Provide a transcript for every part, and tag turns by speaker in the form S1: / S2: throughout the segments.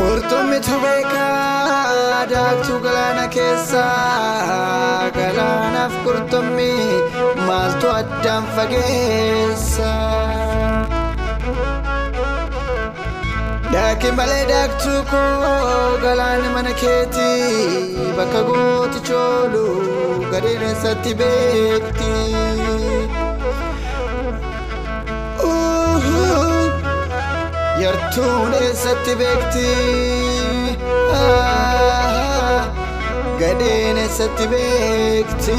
S1: Qurxummitu beekaa daaktuu galaana keessa galaanaaf qurxummii maaltu addaan fageessa. Daaki malee daaktuu koo galaanni mana keetii bakka gooti choolu gadeen eessatti beekti. Yartuun eessatti beekti gadeen eessatti beekti.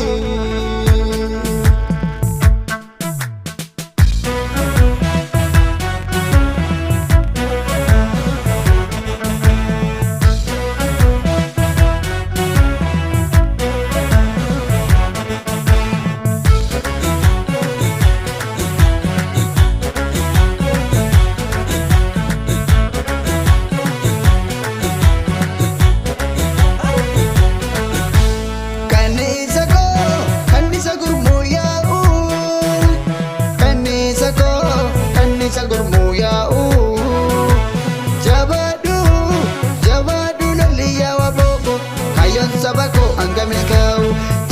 S1: Sabako anggamil kau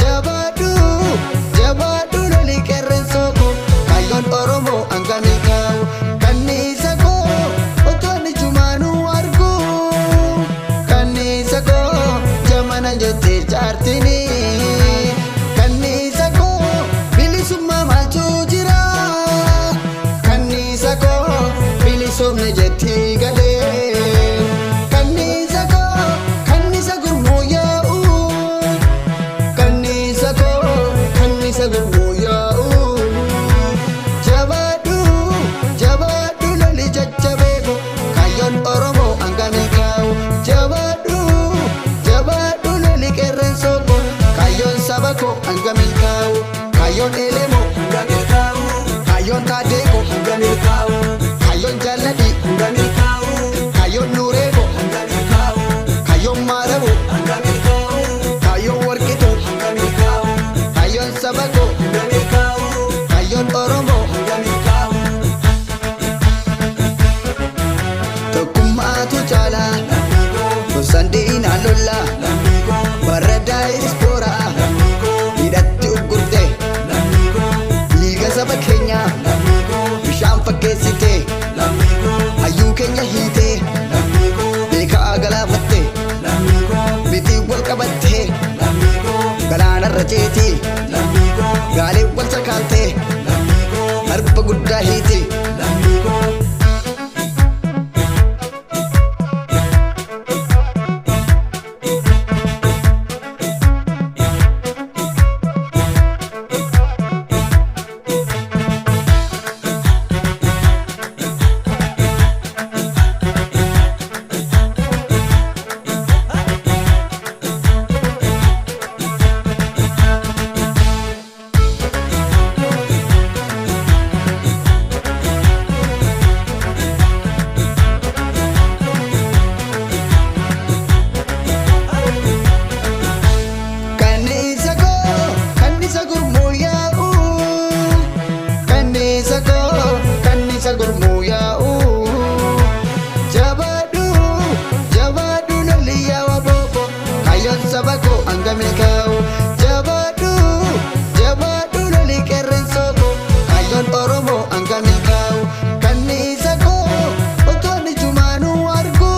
S1: jabadu loli keren soko kayon oromo anggamil kau kanisa ko otoni cumanu wargu kanisa ko jamana jete jartini kanisa ko pilih summa maju jira kanisa ko pilih sumne jeti gade jabadu loli jajjabeeko kayon oromo anggamil kau jabadu loli keren soko kayon sabako anggamil kau kayon elemo anggamil kau kayon tadeko anggamil kau kayon jaladi anggamil kau kayon nureko anggamil kau kayon marabu anggamil kau kayon warkito anggamil kau kayon sabako anggamil kau kayon oromo anggamil kau tokkummaatu cala gosandeen alolla barada ispora hidhatti uggurte liiga saba keenya bishaan fakkeessite hayyuu keenya hiite beekaa galaafatte bitii wal qabatte galaanarra ceeti gaalee wal sakaalte harba guddaa hiiti. Sabako anggamil kau jabadu loli keren soko kayon oromo anggamil kau kanisa ko otoni cumanu wargu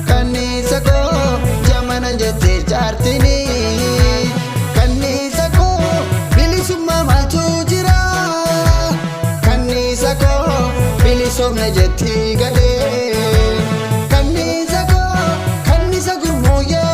S1: kanisa ko jamana jete jartini kanisa ko pilih summa maju jira kanisa ko pilih somne jeti gade kanisa gurmo ya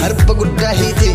S1: arba guddaa hiite